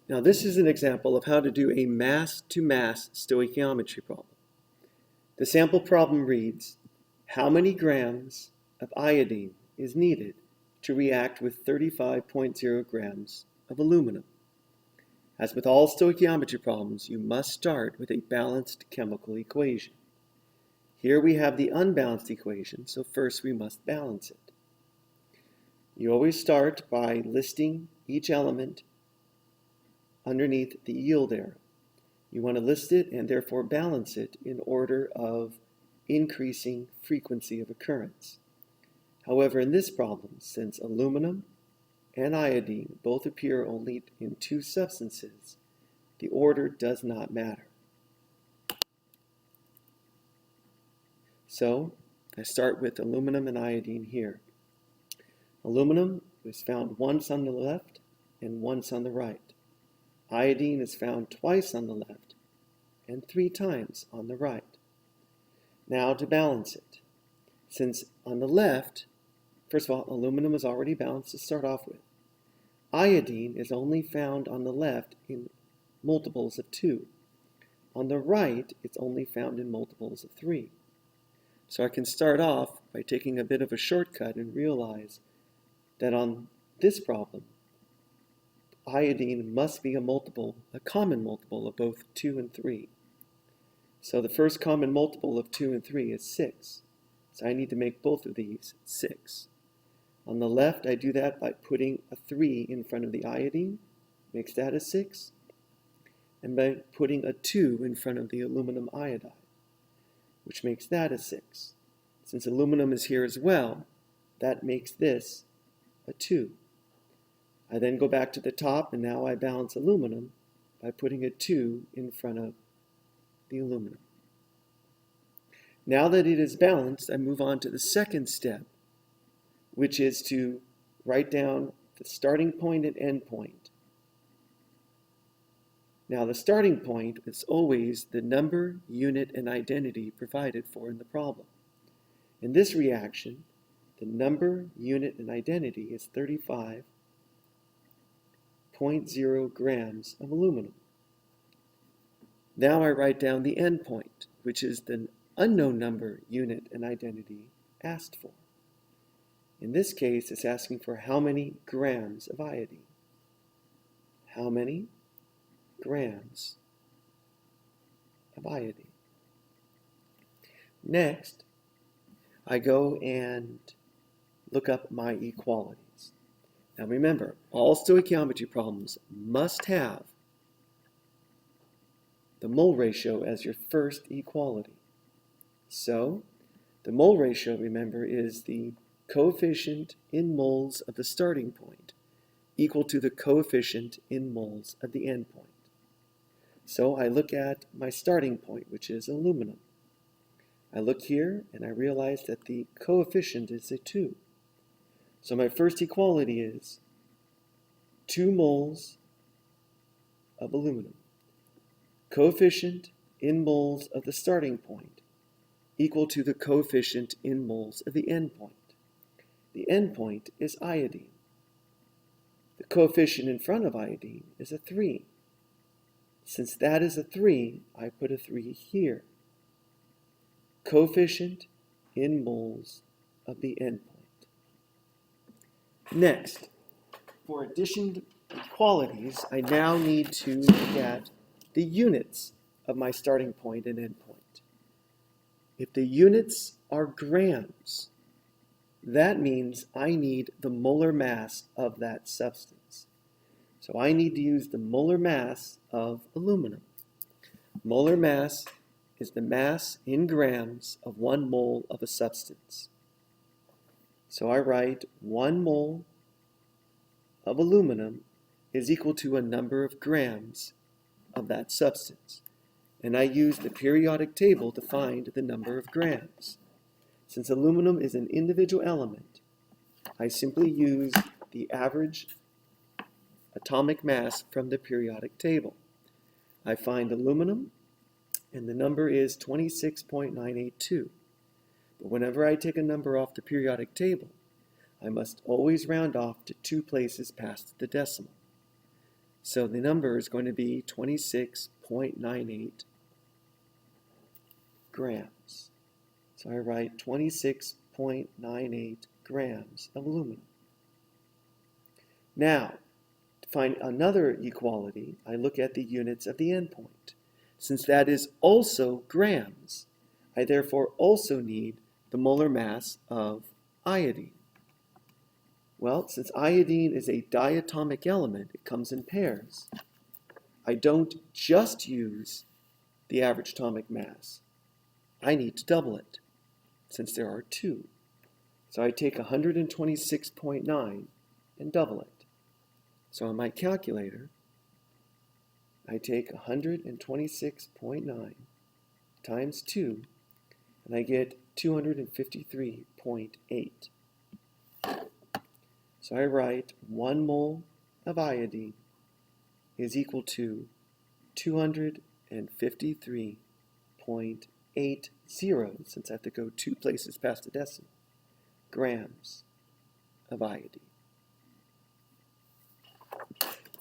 Now this is an example of how to do a mass-to-mass stoichiometry problem. The sample problem reads, how many grams of iodine is needed to react with 35.0 grams of aluminum? As with all stoichiometry problems, you must start with a balanced chemical equation. Here we have the unbalanced equation, so first we must balance it. You always start by listing each element underneath the yield arrow. You want to list it and therefore balance it in order of increasing frequency of occurrence. However, in this problem, since aluminum and iodine both appear only in two substances, the order does not matter. So I start with aluminum and iodine here. Aluminum is found once on the left and once on the right. Iodine is found twice on the left and 3 times on the right. Now to balance it. Since on the left, first of all, aluminum is already balanced to start off with. Iodine is only found on the left in multiples of 2. On the right, it's only found in multiples of 3. So I can start off by taking a bit of a shortcut and realize that on this problem, iodine must be a common multiple of both 2 and 3. So the first common multiple of 2 and 3 is 6. So I need to make both of these 6. On the left, I do that by putting a 3 in front of the iodine, makes that a 6, and by putting a 2 in front of the aluminum iodide, which makes that a 6. Since aluminum is here as well, that makes this a 2. I then go back to the top, and now I balance aluminum by putting a 2 in front of the aluminum. Now that it is balanced, I move on to the second step, which is to write down the starting point and end point. Now the starting point is always the number, unit, and identity provided for in the problem. In this reaction, the number, unit, and identity is 35.0 grams of aluminum. Now I write down the end point, which is the unknown number, unit, and identity asked for. In this case, it's asking for how many grams of iodine. How many grams of iodine? Next, I go and look up my equalities. Now remember, all stoichiometry problems must have the mole ratio as your first equality. So, the mole ratio, remember, is the coefficient in moles of the starting point equal to the coefficient in moles of the end point. So I look at my starting point, which is aluminum. I look here and I realize that the coefficient is a 2. So my first equality is 2 moles of aluminum. Coefficient in moles of the starting point equal to the coefficient in moles of the end point. The end point is iodine. The coefficient in front of iodine is a 3. Since that is a 3, I put a 3 here. Coefficient in moles of the end point. Next, for addition equalities, I now need to look at the units of my starting point and end point. If the units are grams, that means I need the molar mass of that substance. So I need to use the molar mass of aluminum. Molar mass is the mass in grams of 1 mole of a substance. So I write 1 mole of aluminum is equal to a number of grams of that substance. And I use the periodic table to find the number of grams. Since aluminum is an individual element, I simply use the average atomic mass from the periodic table. I find aluminum, and the number is 26.982. But whenever I take a number off the periodic table, I must always round off to 2 places past the decimal. So the number is going to be 26.98 grams. So I write 26.98 grams of aluminum. Now, to find another equality, I look at the units of the endpoint. Since that is also grams, I therefore also need the molar mass of iodine. Well, since iodine is a diatomic element, it comes in pairs. I don't just use the average atomic mass. I need to double it, since there are two. So I take 126.9 and double it. So on my calculator, I take 126.9 times 2, and I get 253.8. So I write 1 mole of iodine is equal to 253.80, since I have to go 2 places past the decimal, grams of iodine.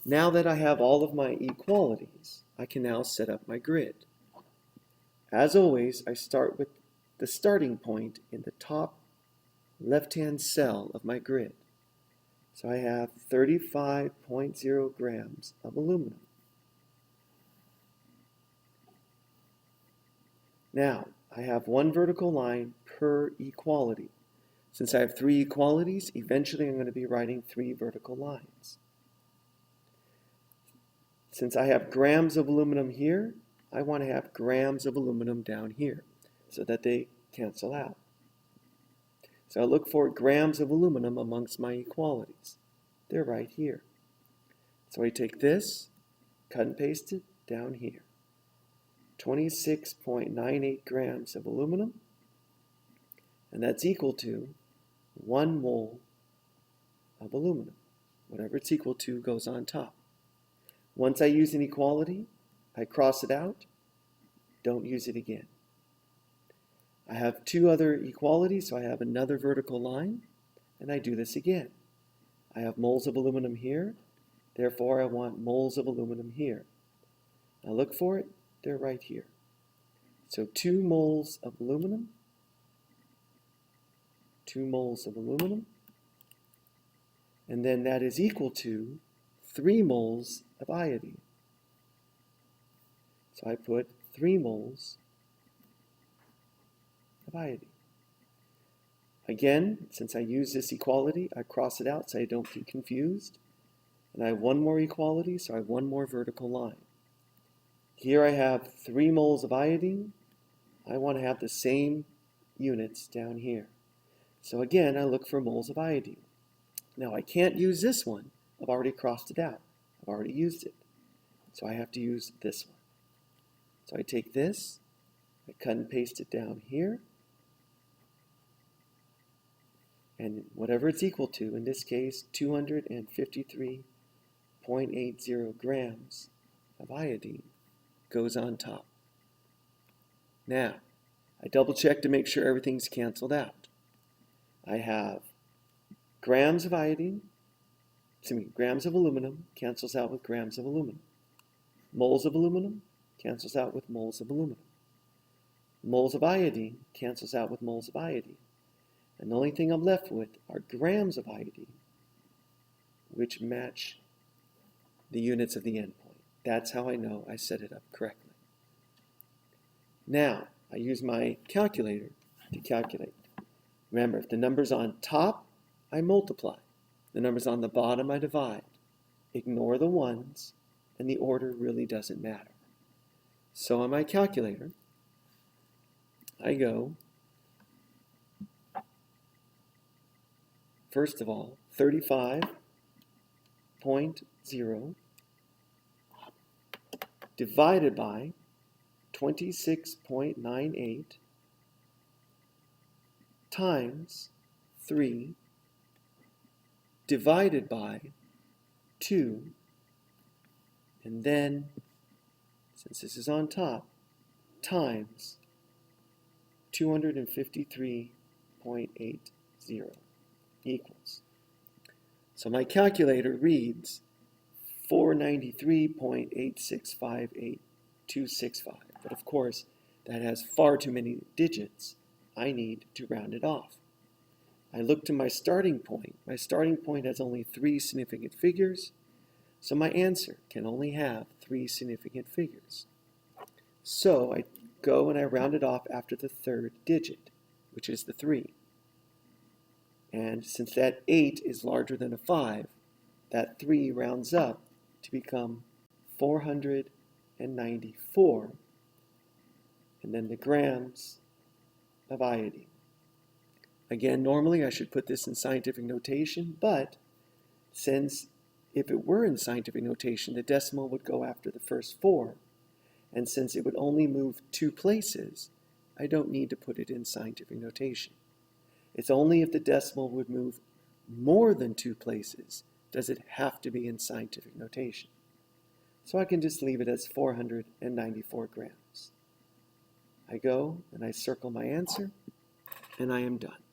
Now that I have all of my equalities, I can now set up my grid. As always, I start with the starting point in the top left-hand cell of my grid. So I have 35.0 grams of aluminum. Now, I have one vertical line per equality. Since I have 3 equalities, eventually I'm going to be writing 3 vertical lines. Since I have grams of aluminum here, I want to have grams of aluminum down here so that they cancel out. So I look for grams of aluminum amongst my equalities. They're right here. So I take this, cut and paste it down here. 26.98 grams of aluminum, and that's equal to 1 mole of aluminum. Whatever it's equal to goes on top. Once I use an equality, I cross it out, don't use it again. I have 2 other equalities, so I have another vertical line, and I do this again. I have moles of aluminum here, therefore I want moles of aluminum here. I look for it, they're right here. So 2 moles of aluminum, 2 moles of aluminum, and then that is equal to 3 moles of iodine. So I put 3 moles of iodine. Again, since I use this equality, I cross it out so I don't get confused. And I have 1 more equality, so I have 1 more vertical line. Here I have 3 moles of iodine. I want to have the same units down here. So again, I look for moles of iodine. Now I can't use this one. I've already crossed it out. I've already used it. So I have to use this one. So I take this, I cut and paste it down here, and whatever it's equal to, in this case, 253.80 grams of iodine goes on top. Now, I double check to make sure everything's canceled out. I have grams of grams of aluminum cancels out with grams of aluminum. Moles of aluminum cancels out with moles of aluminum. Moles of iodine cancels out with moles of iodine. And the only thing I'm left with are grams of iodine, which match the units of the endpoint. That's how I know I set it up correctly. Now, I use my calculator to calculate. Remember, if the number's on top, I multiply. The number's on the bottom, I divide. Ignore the ones, and the order really doesn't matter. So on my calculator, I go, first of all, 35.0 divided by 26.98 times 3 divided by 2, and then, since this is on top, times 253.80 equals. So my calculator reads 4 493.8658265. But of course, that has far too many digits. I need to round it off. I look to my starting point. My starting point has only 3 significant figures, so my answer can only have 3 significant figures. So I go and I round it off after the 3rd digit, which is the 3. And since that 8 is larger than a 5, that 3 rounds up to become 494, and then the grams of iodine. Again, normally I should put this in scientific notation, but since if it were in scientific notation, the decimal would go after the first 4, and since it would only move 2 places, I don't need to put it in scientific notation. It's only if the decimal would move more than 2 places does it have to be in scientific notation. So I can just leave it as 494 grams. I go and I circle my answer, and I am done.